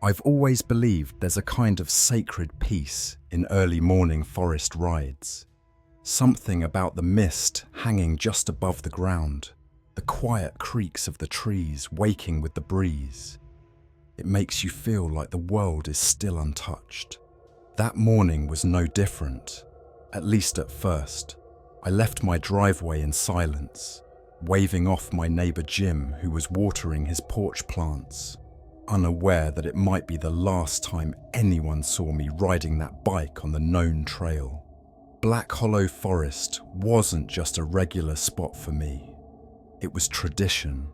I've always believed there's a kind of sacred peace in early morning forest rides. Something about the mist hanging just above the ground, the quiet creaks of the trees waking with the breeze. It makes you feel like the world is still untouched. That morning was no different, at least at first. I left my driveway in silence, waving off my neighbor Jim, who was watering his porch plants, unaware that it might be the last time anyone saw me riding that bike on the known trail. Black Hollow Forest wasn't just a regular spot for me. It was tradition.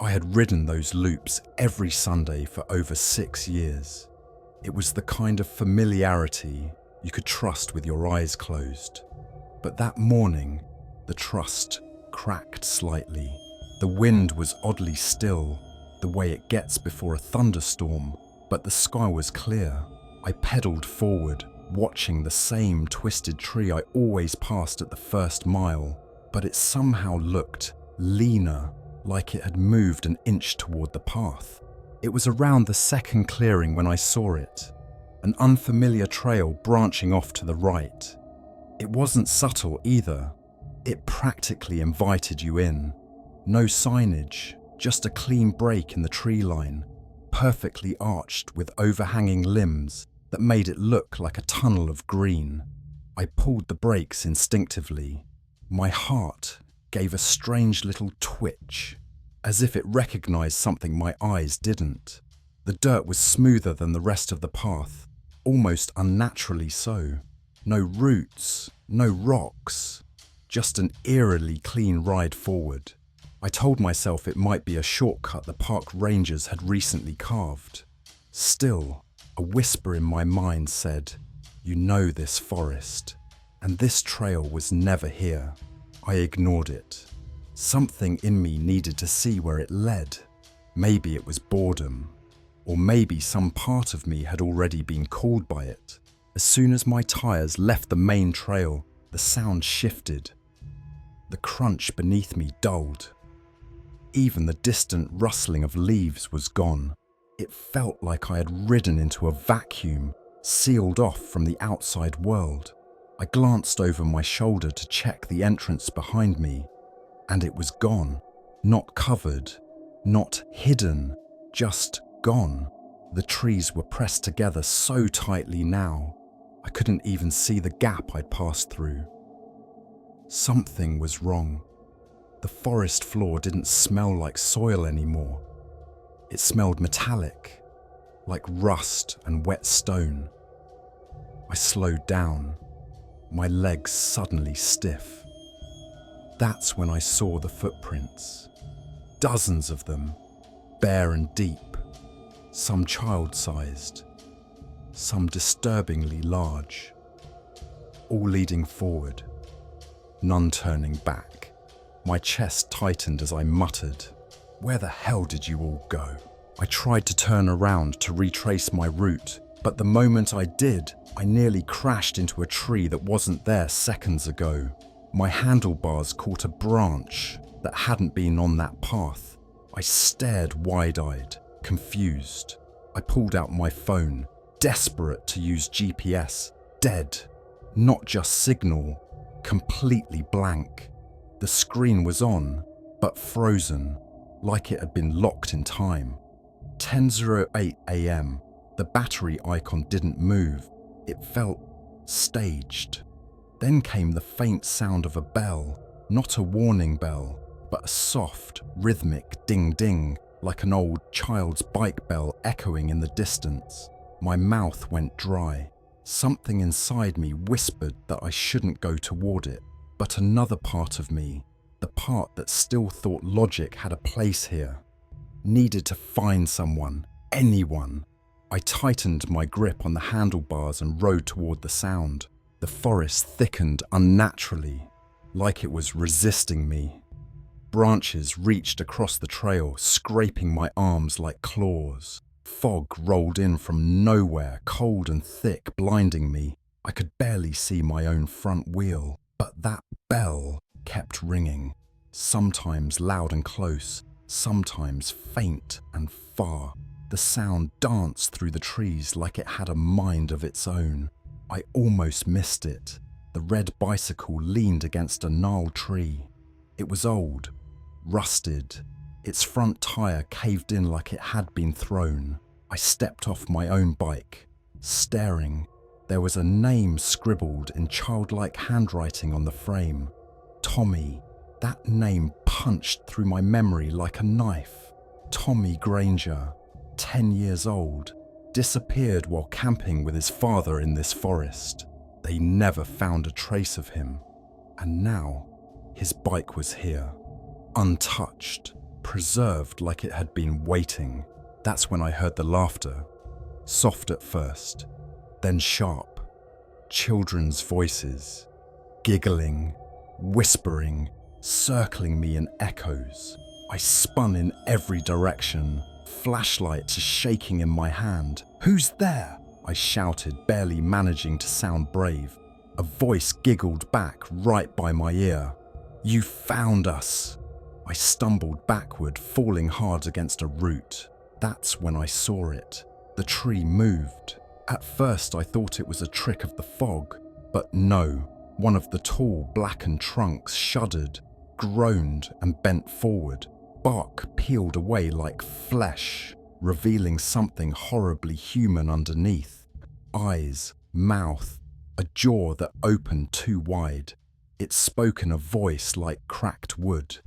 I had ridden those loops every Sunday for over 6 years. It was the kind of familiarity you could trust with your eyes closed. But that morning, the trust cracked slightly. The wind was oddly still, the way it gets before a thunderstorm, but the sky was clear. I pedaled forward, watching the same twisted tree I always passed at the first mile, but it somehow looked leaner, like it had moved an inch toward the path. It was around the second clearing when I saw it, an unfamiliar trail branching off to the right. It wasn't subtle either. It practically invited you in. No signage, just a clean break in the tree line, perfectly arched with overhanging limbs that made it look like a tunnel of green. I pulled the brakes instinctively. My heart gave a strange little twitch, as if it recognized something my eyes didn't. The dirt was smoother than the rest of the path, almost unnaturally so. No roots, no rocks, just an eerily clean ride forward. I told myself it might be a shortcut the park rangers had recently carved. Still, a whisper in my mind said, "You know this forest, and this trail was never here." I ignored it. Something in me needed to see where it led. Maybe it was boredom, or maybe some part of me had already been called by it. As soon as my tires left the main trail, the sound shifted. The crunch beneath me dulled. Even the distant rustling of leaves was gone. It felt like I had ridden into a vacuum, sealed off from the outside world. I glanced over my shoulder to check the entrance behind me, and it was gone. Not covered, not hidden, just gone. The trees were pressed together so tightly now, I couldn't even see the gap I'd passed through. Something was wrong. The forest floor didn't smell like soil anymore. It smelled metallic, like rust and wet stone. I slowed down, my legs suddenly stiff. That's when I saw the footprints. Dozens of them, bare and deep, some child-sized, some disturbingly large, all leading forward, none turning back. My chest tightened as I muttered, "Where the hell did you all go?" I tried to turn around to retrace my route, but the moment I did, I nearly crashed into a tree that wasn't there seconds ago. My handlebars caught a branch that hadn't been on that path. I stared wide-eyed, confused. I pulled out my phone, desperate to use GPS. Dead. Not just signal, completely blank. The screen was on, but frozen, like it had been locked in time. 10:08 a.m. The battery icon didn't move. It felt staged. Then came the faint sound of a bell, not a warning bell, but a soft, rhythmic ding-ding, like an old child's bike bell echoing in the distance. My mouth went dry. Something inside me whispered that I shouldn't go toward it, but another part of me, the part that still thought logic had a place here, needed to find someone, anyone. I tightened my grip on the handlebars and rode toward the sound. The forest thickened unnaturally, like it was resisting me. Branches reached across the trail, scraping my arms like claws. Fog rolled in from nowhere, cold and thick, blinding me. I could barely see my own front wheel, but that bell kept ringing, sometimes loud and close, sometimes faint and far. The sound danced through the trees like it had a mind of its own. I almost missed it. The red bicycle leaned against a gnarled tree. It was old, rusted. Its front tire caved in like it had been thrown. I stepped off my own bike, staring. There was a name scribbled in childlike handwriting on the frame. Tommy. That name punched through my memory like a knife. Tommy Granger, 10 years old, disappeared while camping with his father in this forest. They never found a trace of him. And now, his bike was here, untouched, preserved like it had been waiting. That's when I heard the laughter, soft at first, then sharp. Children's voices, giggling, whispering, circling me in echoes. I spun in every direction, flashlight shaking in my hand. "Who's there?" I shouted, barely managing to sound brave. A voice giggled back right by my ear. "You found us." I stumbled backward, falling hard against a root. That's when I saw it. The tree moved. At first I thought it was a trick of the fog, but no. One of the tall, blackened trunks shuddered, groaned, and bent forward. Bark peeled away like flesh, revealing something horribly human underneath. Eyes, mouth, a jaw that opened too wide. It spoke in a voice like cracked wood.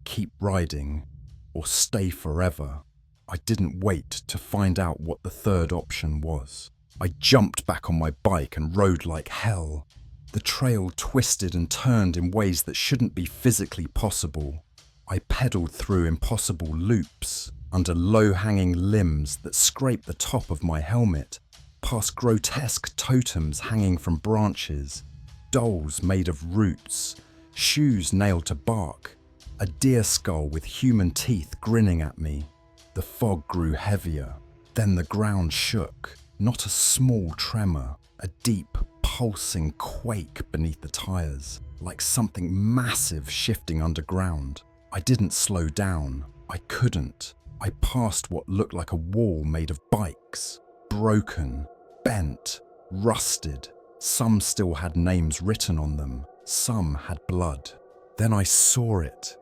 "Keep riding, or stay forever." I didn't wait to find out what the third option was. I jumped back on my bike and rode like hell. The trail twisted and turned in ways that shouldn't be physically possible. I pedaled through impossible loops, under low-hanging limbs that scraped the top of my helmet, past grotesque totems hanging from branches, dolls made of roots, shoes nailed to bark, a deer skull with human teeth grinning at me. The fog grew heavier. Then the ground shook, not a small tremor, a deep, pulsing quake beneath the tires, like something massive shifting underground. I didn't slow down. I couldn't. I passed what looked like a wall made of bikes, broken, bent, rusted. Some still had names written on them. Some had blood. Then I saw it.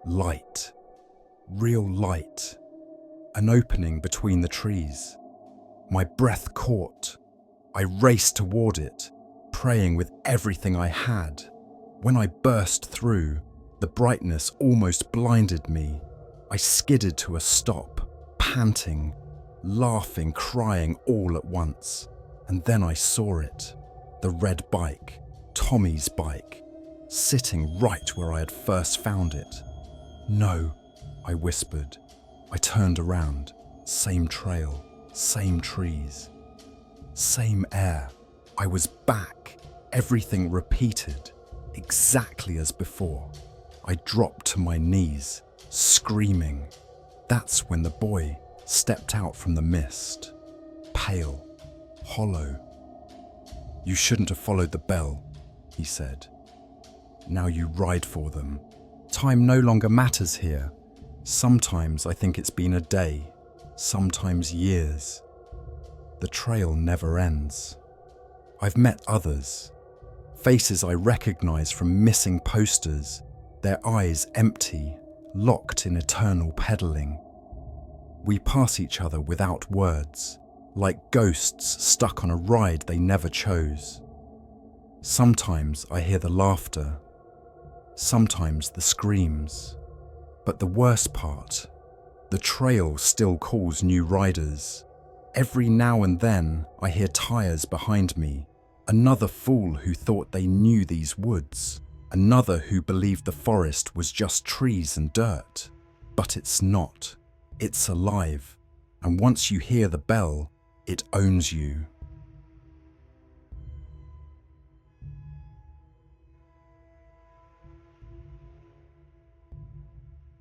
Light. Real light. An opening between the trees. My breath caught. I raced toward it, praying with everything I had. When I burst through, the brightness almost blinded me. I skidded to a stop, panting, laughing, crying all at once. And then I saw it. The red bike, Tommy's bike, sitting right where I had first found it. "No," I whispered. I turned around. Same trail, same trees, same air. I was back. Everything repeated, exactly as before. I dropped to my knees, screaming. That's when the boy stepped out from the mist, pale, hollow. "You shouldn't have followed the bell," he said. "Now you ride for them. Time no longer matters here. Sometimes I think it's been a day, sometimes years. The trail never ends. I've met others, faces I recognize from missing posters, their eyes empty, locked in eternal pedaling. We pass each other without words, like ghosts stuck on a ride they never chose. Sometimes I hear the laughter, sometimes the screams. But the worst part, the trail still calls new riders. Every now and then I hear tires behind me. Another fool who thought they knew these woods. Another who believed the forest was just trees and dirt. But it's not. It's alive. And once you hear the bell, it owns you.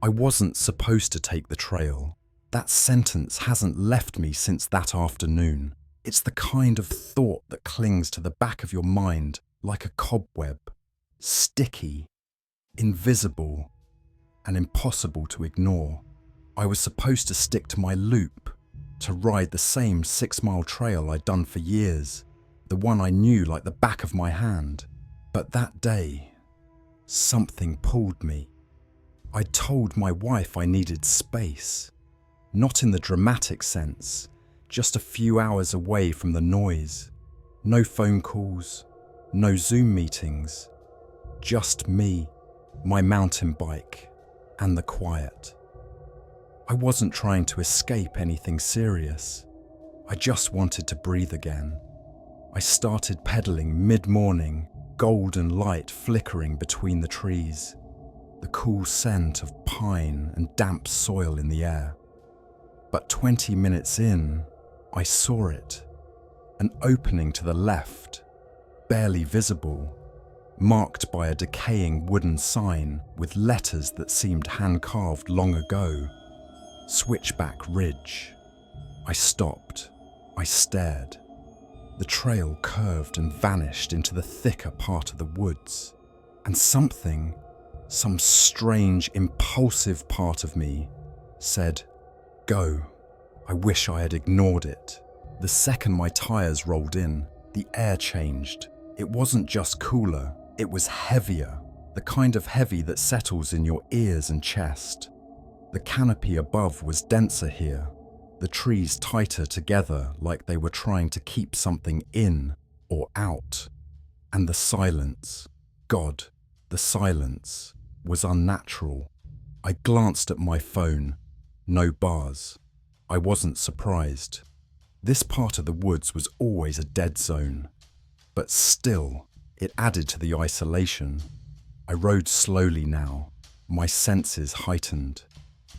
I wasn't supposed to take the trail. That sentence hasn't left me since that afternoon. It's the kind of thought that clings to the back of your mind like a cobweb, sticky, invisible, and impossible to ignore. I was supposed to stick to my loop, to ride the same 6-mile trail I'd done for years, the one I knew like the back of my hand. But that day, something pulled me. I'd told my wife I needed space, not in the dramatic sense, just a few hours away from the noise. No phone calls, no Zoom meetings, just me, my mountain bike, and the quiet. I wasn't trying to escape anything serious. I just wanted to breathe again. I started pedaling mid-morning, golden light flickering between the trees, the cool scent of pine and damp soil in the air. But 20 minutes in, I saw it. An opening to the left, barely visible, marked by a decaying wooden sign with letters that seemed hand-carved long ago. Switchback Ridge. I stopped. I stared. The trail curved and vanished into the thicker part of the woods, and some strange, impulsive part of me said, "Go." I wish I had ignored it. The second my tires rolled in, the air changed. It wasn't just cooler, it was heavier, the kind of heavy that settles in your ears and chest. The canopy above was denser here, the trees tighter together like they were trying to keep something in or out. And the silence, God, the silence, was unnatural. I glanced at my phone. No bars. I wasn't surprised. This part of the woods was always a dead zone. But still, it added to the isolation. I rode slowly now, my senses heightened.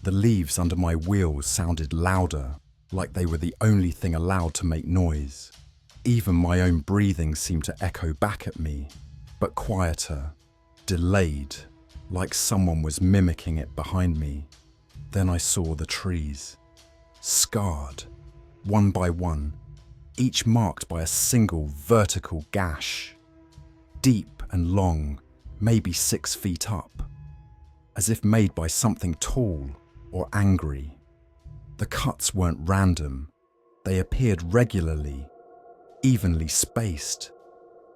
The leaves under my wheels sounded louder, like they were the only thing allowed to make noise. Even my own breathing seemed to echo back at me, but quieter, delayed, like someone was mimicking it behind me. Then I saw the trees, scarred, one by one, each marked by a single vertical gash, deep and long, maybe 6 feet up, as if made by something tall or angry. The cuts weren't random, they appeared regularly, evenly spaced,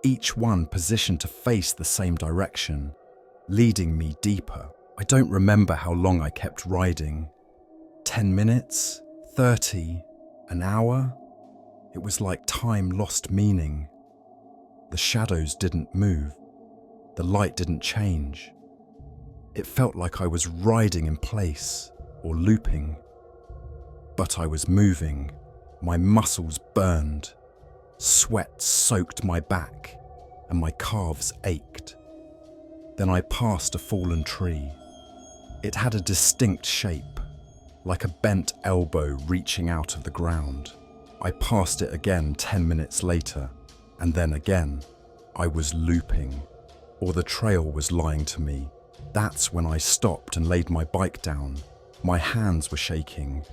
each one positioned to face the same direction, leading me deeper. I don't remember how long I kept riding. 10 minutes? 30? An hour? It was like time lost meaning. The shadows didn't move. The light didn't change. It felt like I was riding in place or looping. But I was moving. My muscles burned. Sweat soaked my back, and my calves ached. Then I passed a fallen tree. It had a distinct shape, like a bent elbow reaching out of the ground. I passed it again 10 minutes later, and then again. I was looping, or the trail was lying to me. That's when I stopped and laid my bike down. My hands were shaking.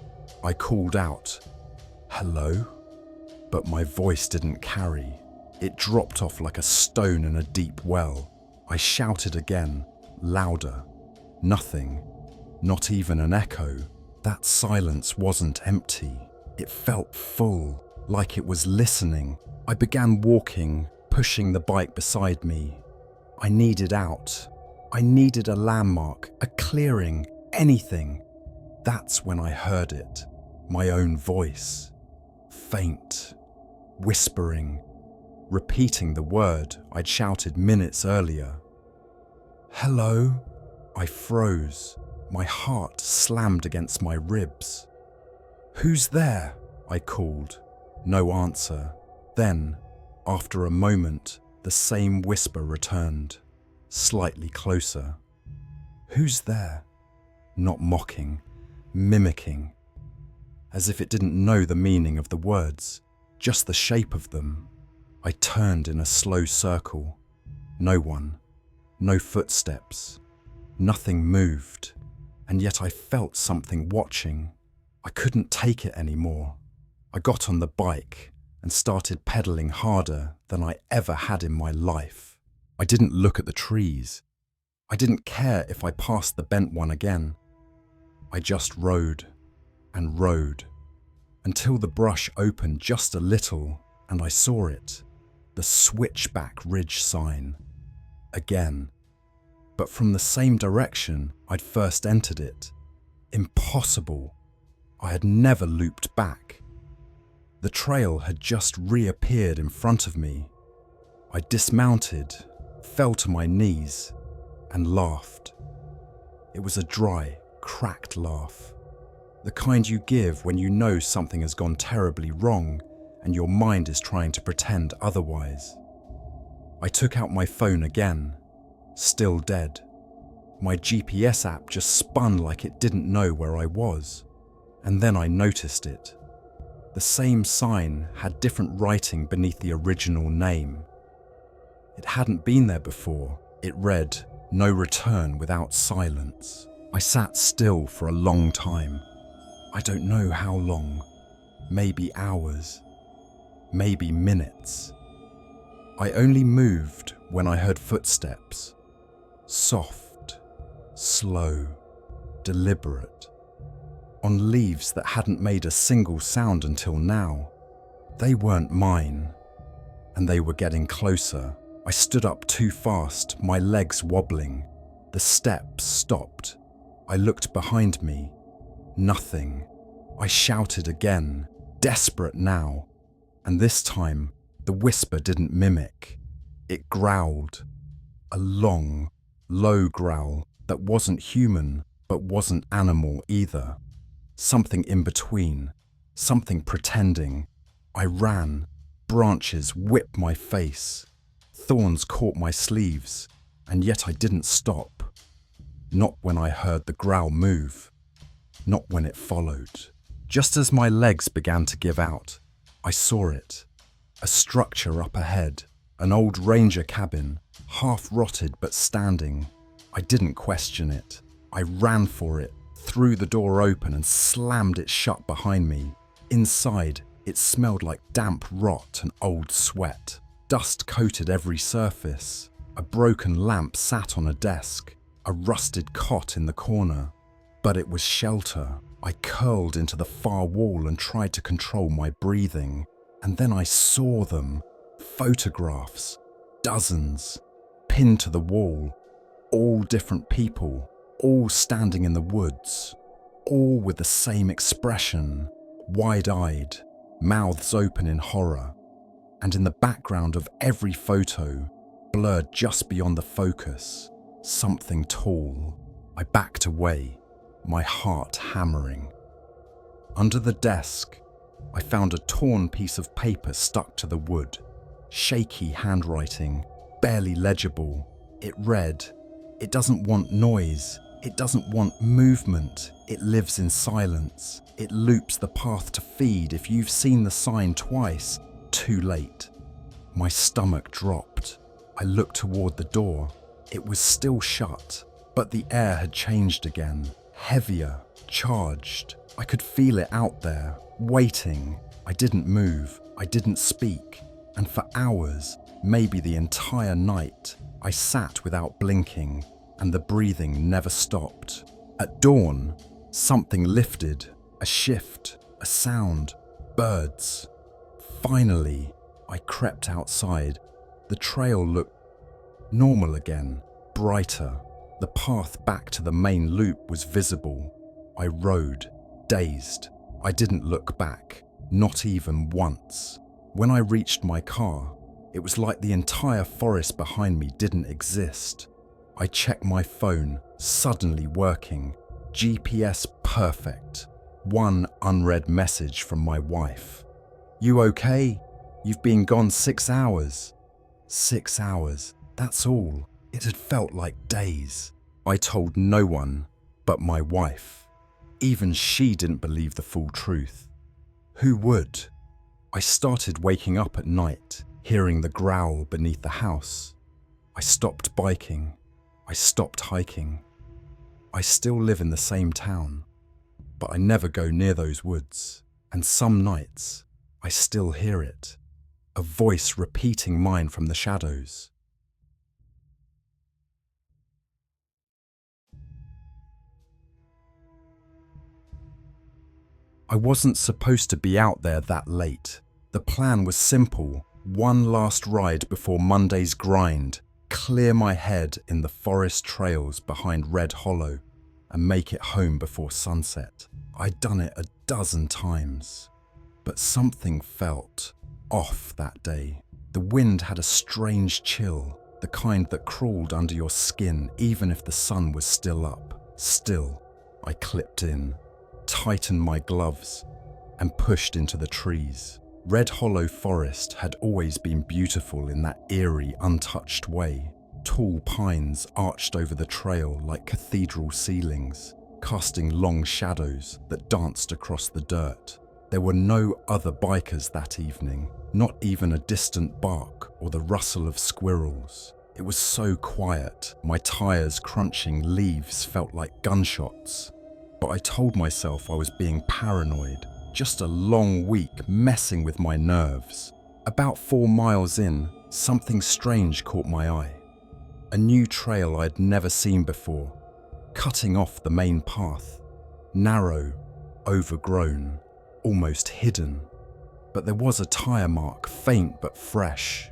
I called out, "Hello?" But my voice didn't carry. It dropped off like a stone in a deep well. I shouted again, louder. Nothing, not even an echo. That silence wasn't empty. It felt full, like it was listening. I began walking, pushing the bike beside me. I needed out. I needed a landmark, a clearing, anything. That's when I heard it, my own voice. Faint, whispering, repeating the word I'd shouted minutes earlier. "Hello?" I froze. My heart slammed against my ribs. "Who's there?" I called. No answer. Then, after a moment, the same whisper returned, slightly closer. "Who's there?" Not mocking, mimicking, as if it didn't know the meaning of the words, just the shape of them. I turned in a slow circle. No one, no footsteps, nothing moved, and yet I felt something watching. I couldn't take it anymore. I got on the bike and started pedaling harder than I ever had in my life. I didn't look at the trees. I didn't care if I passed the bent one again. I just rode and rode. until the brush opened just a little and I saw it, the Switchback Ridge sign. Again, but from the same direction I'd first entered it. Impossible. I had never looped back. The trail had just reappeared in front of me. I dismounted, fell to my knees, and laughed. It was a dry, cracked laugh. The kind you give when you know something has gone terribly wrong and your mind is trying to pretend otherwise. I took out my phone again, still dead. My GPS app just spun like it didn't know where I was, and then I noticed it. The same sign had different writing beneath the original name. It hadn't been there before. It read, "No return without silence." I sat still for a long time. I don't know how long. Maybe hours. Maybe minutes. I only moved when I heard footsteps. Soft, slow, deliberate. On leaves that hadn't made a single sound until now. They weren't mine. And they were getting closer. I stood up too fast, my legs wobbling. The steps stopped. I looked behind me. Nothing. I shouted again, desperate now. And this time, the whisper didn't mimic. It growled. A long, low growl that wasn't human, but wasn't animal either. Something in between. Something pretending. I ran. Branches whipped my face. Thorns caught my sleeves, and yet I didn't stop. Not when I heard the growl move. Not when it followed. Just as my legs began to give out, I saw it. A structure up ahead, an old ranger cabin, half rotted but standing. I didn't question it. I ran for it, threw the door open and slammed it shut behind me. Inside, it smelled like damp rot and old sweat. Dust coated every surface. A broken lamp sat on a desk, a rusted cot in the corner. But it was shelter. I curled into the far wall and tried to control my breathing. And then I saw them. Photographs. Dozens. Pinned to the wall. All different people. All standing in the woods. All with the same expression. Wide-eyed. Mouths open in horror. And in the background of every photo, blurred just beyond the focus, something tall. I backed away, my heart hammering. Under the desk, I found a torn piece of paper stuck to the wood. Shaky handwriting, barely legible. It read, "It doesn't want noise. It doesn't want movement. It lives in silence. It loops the path to feed. If you've seen the sign twice, too late." My stomach dropped. I looked toward the door. It was still shut, but the air had changed again. Heavier, charged. I could feel it out there, waiting. I didn't move. I didn't speak. And for hours, maybe the entire night, I sat without blinking, and the breathing never stopped. At dawn, something lifted. A shift, a sound, birds. Finally, I crept outside. The trail looked normal again, brighter. The path back to the main loop was visible. I rode, dazed. I didn't look back, not even once. When I reached my car, it was like the entire forest behind me didn't exist. I checked my phone, suddenly working. GPS perfect. One unread message from my wife. "You okay? You've been gone 6 hours." 6 hours, that's all. It had felt like days. I told no one but my wife. Even she didn't believe the full truth. Who would? I started waking up at night, hearing the growl beneath the house. I stopped biking. I stopped hiking. I still live in the same town, but I never go near those woods. And some nights, I still hear it. A voice repeating mine from the shadows. I wasn't supposed to be out there that late. The plan was simple: one last ride before Monday's grind, clear my head in the forest trails behind Red Hollow, and make it home before sunset. I'd done it a dozen times, but something felt off that day. The wind had a strange chill, the kind that crawled under your skin even if the sun was still up. Still, I clipped in, tightened my gloves, and pushed into the trees. Red Hollow Forest had always been beautiful in that eerie, untouched way. Tall pines arched over the trail like cathedral ceilings, casting long shadows that danced across the dirt. There were no other bikers that evening, not even a distant bark or the rustle of squirrels. It was so quiet, my tires crunching leaves felt like gunshots. But I told myself I was being paranoid, just a long week messing with my nerves. About 4 miles in, something strange caught my eye. A new trail I'd never seen before, cutting off the main path. Narrow, overgrown, almost hidden. But there was a tire mark, faint but fresh.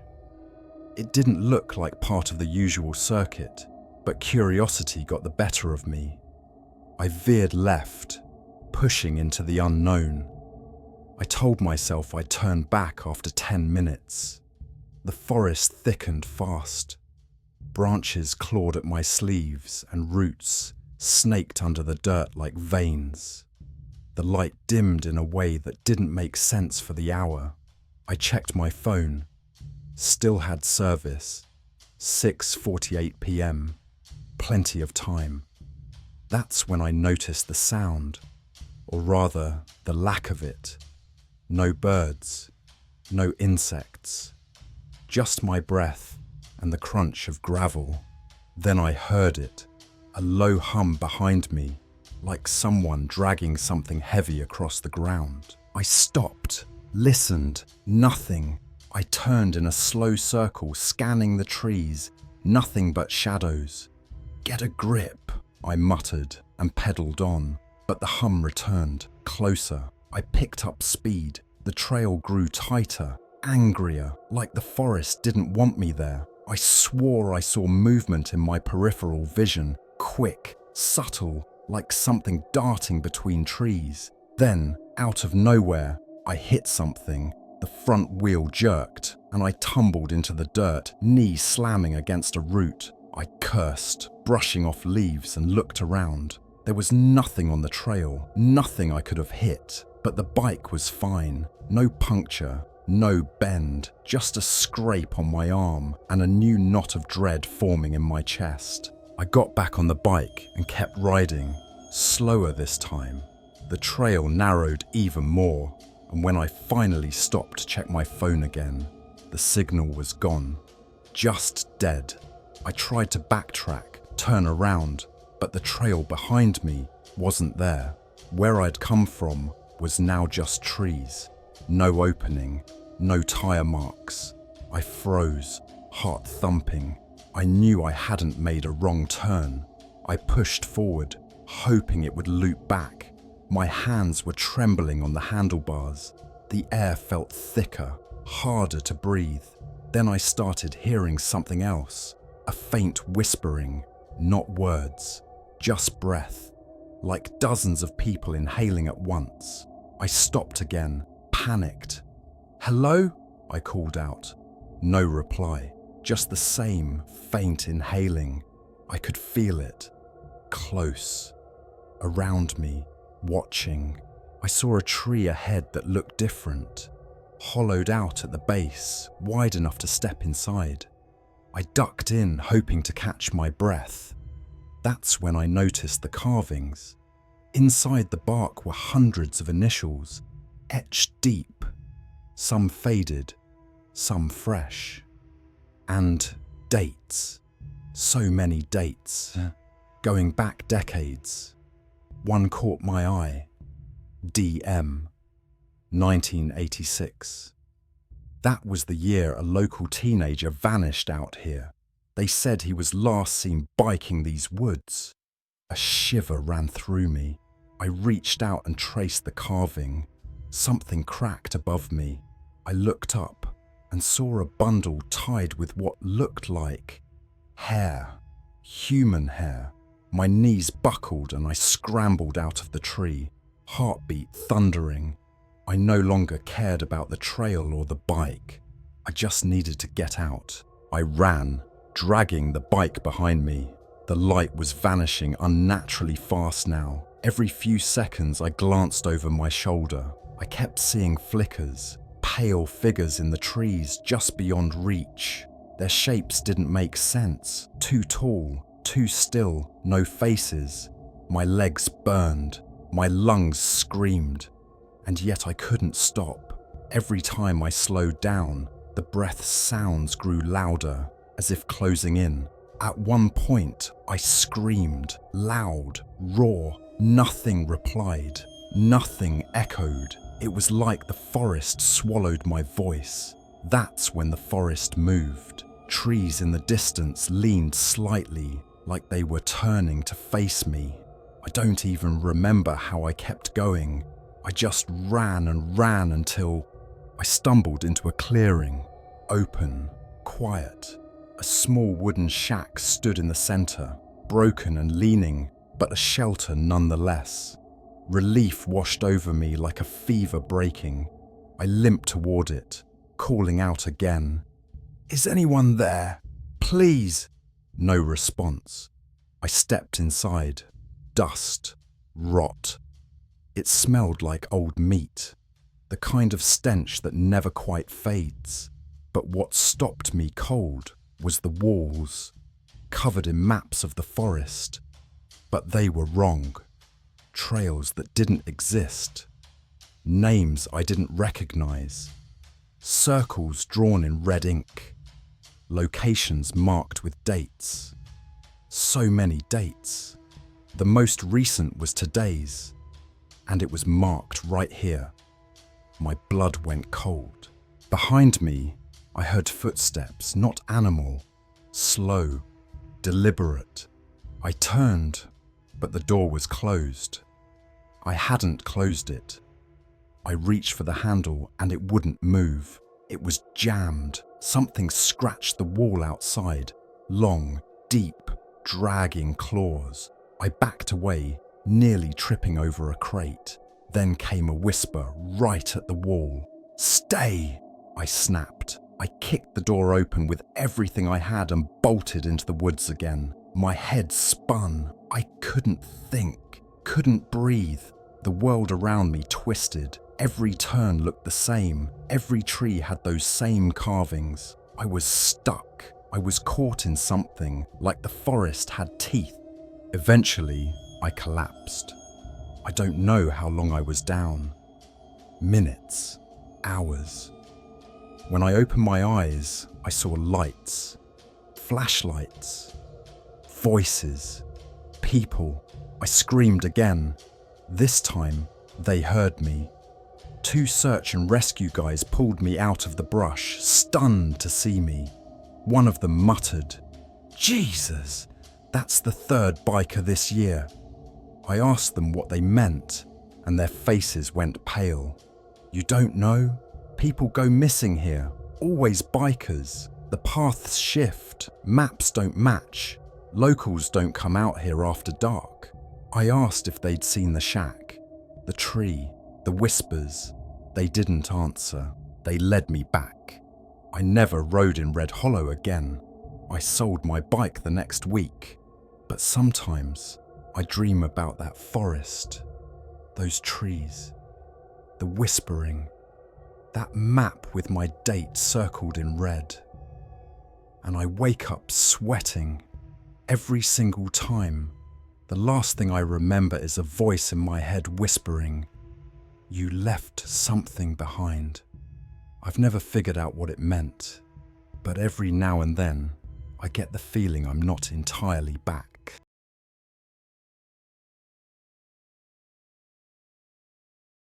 It didn't look like part of the usual circuit, but curiosity got the better of me. I veered left, pushing into the unknown. I told myself I'd turn back after 10 minutes. The forest thickened fast. Branches clawed at my sleeves and roots snaked under the dirt like veins. The light dimmed in a way that didn't make sense for the hour. I checked my phone. Still had service. 6:48 p.m. Plenty of time. That's when I noticed the sound, or rather, the lack of it. No birds, no insects, just my breath and the crunch of gravel. Then I heard it, a low hum behind me, like someone dragging something heavy across the ground. I stopped, listened, nothing. I turned in a slow circle, scanning the trees, nothing but shadows. Get a grip, I muttered and pedaled on, but the hum returned, closer. I picked up speed. The trail grew tighter, angrier, like the forest didn't want me there. I swore I saw movement in my peripheral vision, quick, subtle, like something darting between trees. Then, out of nowhere, I hit something. The front wheel jerked, and I tumbled into the dirt, knee slamming against a root. I cursed, brushing off leaves, and looked around. There was nothing on the trail, nothing I could have hit, but the bike was fine. No puncture, no bend, just a scrape on my arm and a new knot of dread forming in my chest. I got back on the bike and kept riding, slower this time. The trail narrowed even more, and when I finally stopped to check my phone again, the signal was gone, just dead. I tried to backtrack, turn around, but the trail behind me wasn't there. Where I'd come from was now just trees, no opening, no tire marks. I froze, heart thumping. I knew I hadn't made a wrong turn. I pushed forward, hoping it would loop back. My hands were trembling on the handlebars. The air felt thicker, harder to breathe. Then I started hearing something else, a faint whispering, not words, just breath, like dozens of people inhaling at once. I stopped again, panicked. "Hello?" I called out. No reply, just the same faint inhaling. I could feel it, close, around me, watching. I saw a tree ahead that looked different, hollowed out at the base, wide enough to step inside. I ducked in, hoping to catch my breath. That's when I noticed the carvings. Inside the bark were hundreds of initials, etched deep, some faded, some fresh. And dates. So many dates, going back decades. One caught my eye. DM, 1986. That was the year a local teenager vanished out here. They said he was last seen biking these woods. A shiver ran through me. I reached out and traced the carving. Something cracked above me. I looked up and saw a bundle tied with what looked like hair, human hair. My knees buckled and I scrambled out of the tree, heartbeat thundering. I no longer cared about the trail or the bike. I just needed to get out. I ran, dragging the bike behind me. The light was vanishing unnaturally fast now. Every few seconds I glanced over my shoulder. I kept seeing flickers, pale figures in the trees just beyond reach. Their shapes didn't make sense. Too tall, too still, no faces. My legs burned, my lungs screamed, and yet I couldn't stop. Every time I slowed down, the breath's sounds grew louder, as if closing in. At one point, I screamed, loud, raw. Nothing replied. Nothing echoed. It was like the forest swallowed my voice. That's when the forest moved. Trees in the distance leaned slightly, like they were turning to face me. I don't even remember how I kept going. I just ran and ran until I stumbled into a clearing. Open, quiet. A small wooden shack stood in the center, broken and leaning, but a shelter nonetheless. Relief washed over me like a fever breaking. I limped toward it, calling out again. "Is anyone there? Please!" No response. I stepped inside. Dust. Rot. It smelled like old meat, the kind of stench that never quite fades. But what stopped me cold was the walls, covered in maps of the forest. But they were wrong. Trails that didn't exist. Names I didn't recognize. Circles drawn in red ink. Locations marked with dates. So many dates. The most recent was today's, and it was marked right here. My blood went cold. Behind me, I heard footsteps, not animal, slow, deliberate. I turned, but the door was closed. I hadn't closed it. I reached for the handle and it wouldn't move. It was jammed. Something scratched the wall outside. Long, deep, dragging claws. I backed away, nearly tripping over a crate. Then came a whisper right at the wall. "Stay!" I snapped. I kicked the door open with everything I had and bolted into the woods again. My head spun. I couldn't think, couldn't breathe. The world around me twisted. Every turn looked the same. Every tree had those same carvings. I was stuck. I was caught in something, like the forest had teeth. Eventually, I collapsed. I don't know how long I was down. Minutes, hours. When I opened my eyes, I saw lights, flashlights, voices, people. I screamed again. This time, they heard me. 2 search and rescue guys pulled me out of the brush, stunned to see me. One of them muttered, "Jesus, that's the 3rd biker this year." I asked them what they meant, and their faces went pale. "You don't know? People go missing here, always bikers. The paths shift, maps don't match. Locals don't come out here after dark." I asked if they'd seen the shack, the tree, the whispers. They didn't answer. They led me back. I never rode in Red Hollow again. I sold my bike the next week. But sometimes I dream about that forest, those trees, the whispering, that map with my date circled in red. And I wake up sweating every single time. The last thing I remember is a voice in my head whispering, "You left something behind." I've never figured out what it meant, but every now and then I get the feeling I'm not entirely back.